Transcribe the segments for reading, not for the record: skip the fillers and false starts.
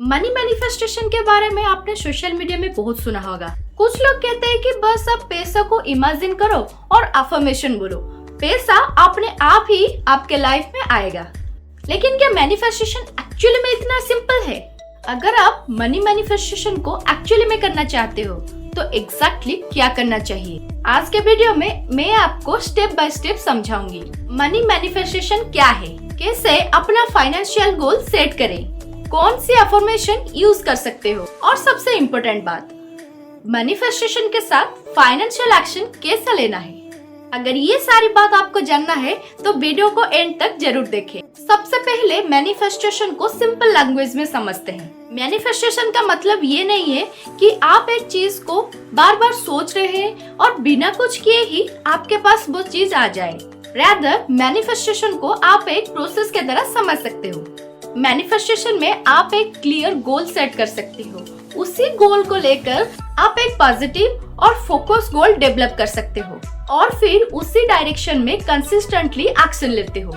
Money manifestation के बारे में आपने सोशल मीडिया में बहुत सुना होगा। कुछ लोग कहते हैं कि बस आप पैसा को इमेजिन करो और अफर्मेशन बोलो, पैसा अपने आप ही आपके लाइफ में आएगा। लेकिन क्या मैनिफेस्टेशन एक्चुअली में इतना सिंपल है? अगर आप मनी मैनिफेस्टेशन को एक्चुअली में करना चाहते हो तो एग्जैक्टली क्या करना चाहिए, आज के वीडियो में मैं आपको स्टेप बाय स्टेप समझाऊंगी। मनी मैनिफेस्टेशन क्या है, कैसे अपना फाइनेंशियल गोल सेट करें, कौन सी अफर्मेशन यूज कर सकते हो, और सबसे इम्पोर्टेंट बात, मैनिफेस्टेशन के साथ फाइनेंशियल एक्शन कैसे लेना है। अगर ये सारी बात आपको जानना है तो वीडियो को एंड तक जरूर देखें। सबसे पहले मैनिफेस्टेशन को सिंपल लैंग्वेज में समझते हैं। मैनिफेस्टेशन का मतलब ये नहीं है कि आप एक चीज को बार बार सोच रहे हैं और बिना कुछ किए ही आपके पास वो चीज आ जाए। रैदर मैनिफेस्टेशन को आप एक प्रोसेस की तरह समझ सकते हो। मैनिफेस्टेशन में आप एक क्लियर गोल सेट कर सकते हो, उसी गोल को लेकर आप एक पॉजिटिव और फोकस गोल डेवलप कर सकते हो और फिर उसी डायरेक्शन में कंसिस्टेंटली एक्शन लेते हो।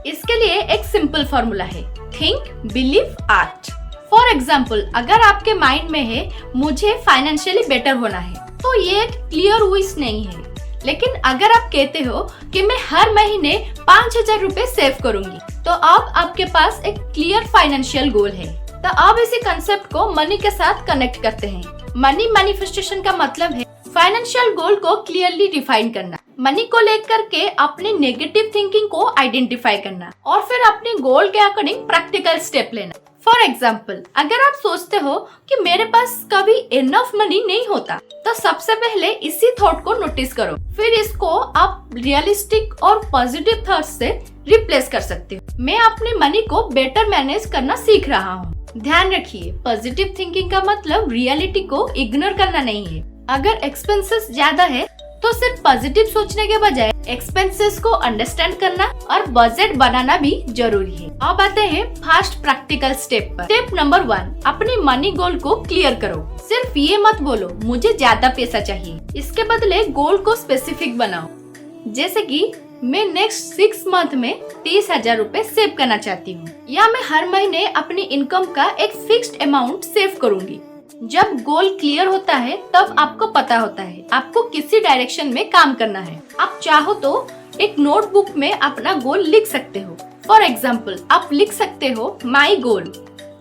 इसके लिए एक सिंपल फॉर्मूला है, think believe act. For example, अगर आपके माइंड में है मुझे फाइनेंशियली बेटर होना है, तो ये एक क्लियर विश नहीं है। लेकिन अगर आप कहते हो कि मैं हर महीने 5,000 रुपए सेव करूंगी, तो अब आपके पास एक क्लियर फाइनेंशियल गोल है। तो अब इसी कंसेप्ट को मनी के साथ कनेक्ट करते हैं। मनी मैनिफेस्टेशन का मतलब है फाइनेंशियल गोल को क्लियरली डिफाइन करना, मनी को लेकर के अपने नेगेटिव थिंकिंग को आइडेंटिफाई करना और फिर अपने गोल के अकॉर्डिंग प्रैक्टिकल स्टेप लेना। फॉर एग्जाम्पल, अगर आप सोचते हो कि मेरे पास कभी इनफ मनी नहीं होता, तो सबसे पहले इसी थॉट को नोटिस करो, फिर इसको आप रियलिस्टिक और पॉजिटिव थॉट से रिप्लेस कर सकते हो। मैं अपने मनी को बेटर मैनेज करना सीख रहा हूँ। ध्यान रखिए, पॉजिटिव थिंकिंग का मतलब रियलिटी को इग्नोर करना नहीं है। अगर एक्सपेंसेस ज्यादा है तो सिर्फ पॉजिटिव सोचने के बजाय एक्सपेंसेस को अंडरस्टैंड करना और बजट बनाना भी जरूरी है। अब आते हैं फास्ट प्रैक्टिकल स्टेप पर। स्टेप नंबर 1, अपने मनी गोल को क्लियर करो। सिर्फ ये मत बोलो मुझे ज्यादा पैसा चाहिए, इसके बदले गोल को स्पेसिफिक बनाओ। जैसे कि मैं नेक्स्ट 6 मंथ में 30,000 रुपए सेव करना चाहती हूँ, या मैं हर महीने अपनी इनकम का एक फिक्स्ड अमाउंट सेव करूंगी। जब गोल क्लियर होता है तब आपको पता होता है आपको किसी डायरेक्शन में काम करना है। आप चाहो तो एक नोटबुक में अपना गोल लिख सकते हो। फॉर एग्जाम्पल, आप लिख सकते हो माई गोल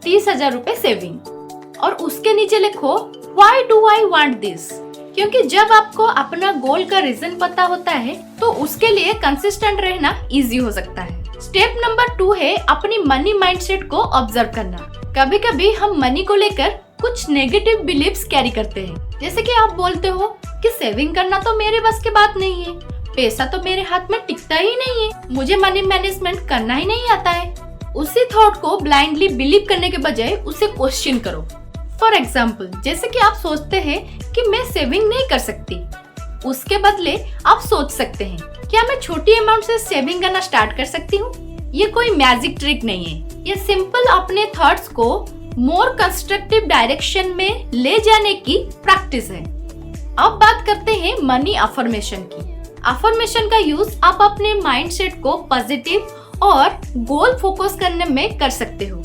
30,000 रुपए सेविंग और उसके नीचे लिखो why do I want this. क्योंकि जब आपको अपना गोल का रीजन पता होता है तो उसके लिए कंसिस्टेंट रहना इजी हो सकता है। स्टेप नंबर 2 है अपनी मनी माइंडसेट को ऑब्जर्व करना। कभी कभी हम मनी को लेकर कुछ नेगेटिव बिलीव्स कैरी करते हैं। जैसे कि आप बोलते हो कि सेविंग करना तो मेरे बस की बात नहीं है, पैसा तो मेरे हाथ में टिकता ही नहीं है, मुझे मनी मैनेजमेंट करना ही नहीं आता है। उसी थॉट को ब्लाइंडली बिलीव करने के बजाय उसे क्वेश्चन करो। फॉर एग्जाम्पल, जैसे कि आप सोचते हैं कि मैं सेविंग नहीं कर सकती, उसके बदले आप सोच सकते हैं क्या मैं छोटी अमाउंट से सेविंग करना स्टार्ट कर सकती हूँ। ये कोई मैजिक ट्रिक नहीं है, ये सिंपल अपने थॉट्स को मोर कंस्ट्रक्टिव डायरेक्शन में ले जाने की प्रैक्टिस है। अब बात करते हैं मनी अफर्मेशन की। अफर्मेशन का यूज आप अपने माइंडसेट को पॉजिटिव और गोल फोकस करने में कर सकते हो।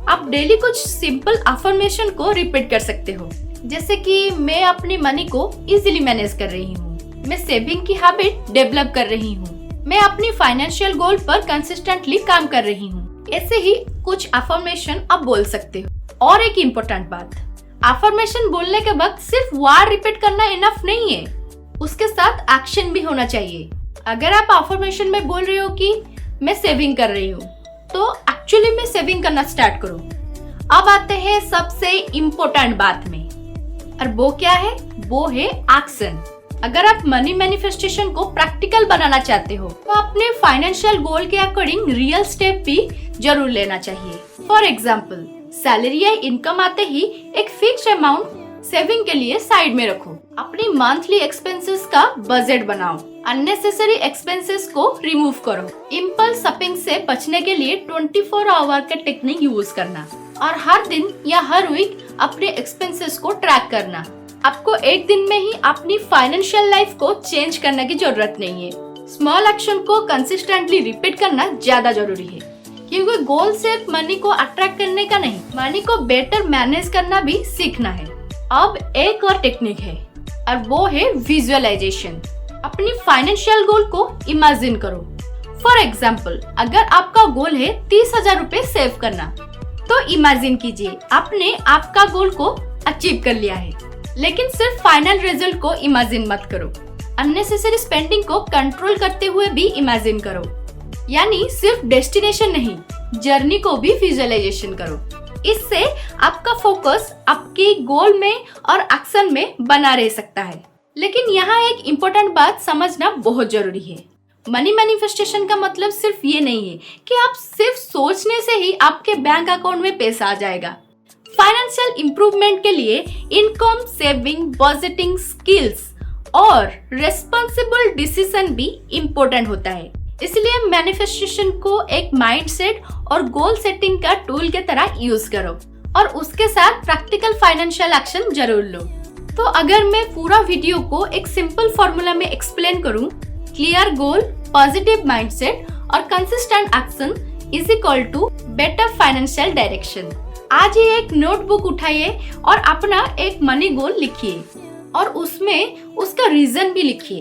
आप डेली कुछ सिंपल अफर्मेशन को रिपीट कर सकते हो, जैसे कि मैं अपनी मनी को इजीली मैनेज कर रही हूँ, मैं सेविंग की हैबिट डेवलप कर रही हूँ, मैं अपनी फाइनेंशियल गोल पर कंसिस्टेंटली काम कर रही हूँ। ऐसे ही कुछ अफर्मेशन आप बोल सकते हो। और एक इम्पोर्टेंट बात, अफर्मेशन बोलने के वक्त सिर्फ वर्ड रिपीट करना इनफ नहीं है, उसके साथ एक्शन भी होना चाहिए। अगर आप अफर्मेशन में बोल रहे हो कि मैं सेविंग कर रही हूँ, तो एक्चुअली में सेविंग करना स्टार्ट करो। अब आते हैं सबसे इम्पोर्टेंट बात में, और वो क्या है? वो है एक्शन। अगर आप मनी मैनिफेस्टेशन को प्रैक्टिकल बनाना चाहते हो तो अपने फाइनेंशियल गोल के अकॉर्डिंग रियल स्टेप भी जरूर लेना चाहिए। फॉर एग्जाम्पल, सैलरी या इनकम आते ही एक फिक्स अमाउंट सेविंग के लिए साइड में रखो। अपनी मंथली एक्सपेंसेस का बजट बनाओ, अननेसेसरी एक्सपेंसेस को रिमूव करो। इम्पल्स शॉपिंग से बचने के लिए 24 आवर का टेक्निक यूज करना और हर दिन या हर वीक अपने एक्सपेंसेस को ट्रैक करना। आपको एक दिन में ही अपनी फाइनेंशियल लाइफ को चेंज करने की जरूरत नहीं है। स्मॉल एक्शन को कंसिस्टेंटली रिपीट करना ज्यादा जरूरी है। क्योंकि गोल सिर्फ मनी को अट्रैक्ट करने का नहीं, मनी को बेटर मैनेज करना भी सीखना है। अब एक और टेक्निक है और वो है विजुअलाइजेशन। अपनी फाइनेंशियल गोल को इमेजिन करो। फॉर एग्जाम्पल, अगर आपका गोल है 30,000 रुपए सेव करना, तो इमेजिन कीजिए आपने आपका गोल को अचीव कर लिया है। लेकिन सिर्फ फाइनल रिजल्ट को इमेजिन मत करो, अननेसेसरी स्पेंडिंग को कंट्रोल करते हुए भी इमेजिन करो। यानी सिर्फ डेस्टिनेशन नहीं, जर्नी को भी विजुअलाइजेशन करो। इससे आपका फोकस आपके गोल में और एक्शन में बना रह सकता है। लेकिन यहाँ एक इम्पोर्टेंट बात समझना बहुत जरूरी है। मनी मैनिफेस्टेशन का मतलब सिर्फ ये नहीं है कि आप सिर्फ सोचने से ही आपके बैंक अकाउंट में पैसा आ जाएगा। फाइनेंशियल इंप्रूवमेंट के लिए इनकम, सेविंग, बजटिंग स्किल्स और रेस्पॉन्सिबल डिसीजन भी इम्पोर्टेंट होता है। इसलिए मैनिफेस्टेशन को एक माइंडसेट और गोल सेटिंग का टूल के तरह यूज करो और उसके साथ प्रैक्टिकल फाइनेंशियल एक्शन जरूर लो। तो अगर मैं पूरा वीडियो को एक सिंपल फॉर्मूला में एक्सप्लेन करूं, क्लियर गोल, पॉजिटिव माइंडसेट और consistent action is equal to better financial direction. आज ही एक नोटबुक उठाइए और अपना एक मनी गोल लिखिए और उसमें उसका रीजन भी लिखिए।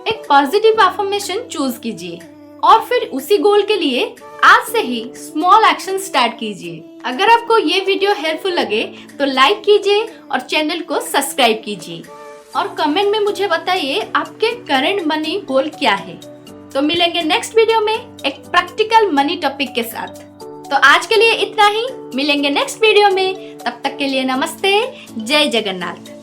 एक पॉजिटिव अफर्मेशन चूज कीजिए और फिर उसी गोल के लिए आज से ही स्मॉल एक्शन स्टार्ट कीजिए। अगर आपको ये वीडियो हेल्पफुल लगे तो लाइक कीजिए और चैनल को सब्सक्राइब कीजिए और कमेंट में मुझे बताइए आपके करंट मनी गोल क्या है। तो मिलेंगे नेक्स्ट वीडियो में एक प्रैक्टिकल मनी टॉपिक के साथ। तो आज के लिए इतना ही, मिलेंगे नेक्स्ट वीडियो में। तब तक के लिए नमस्ते, जय जगन्नाथ।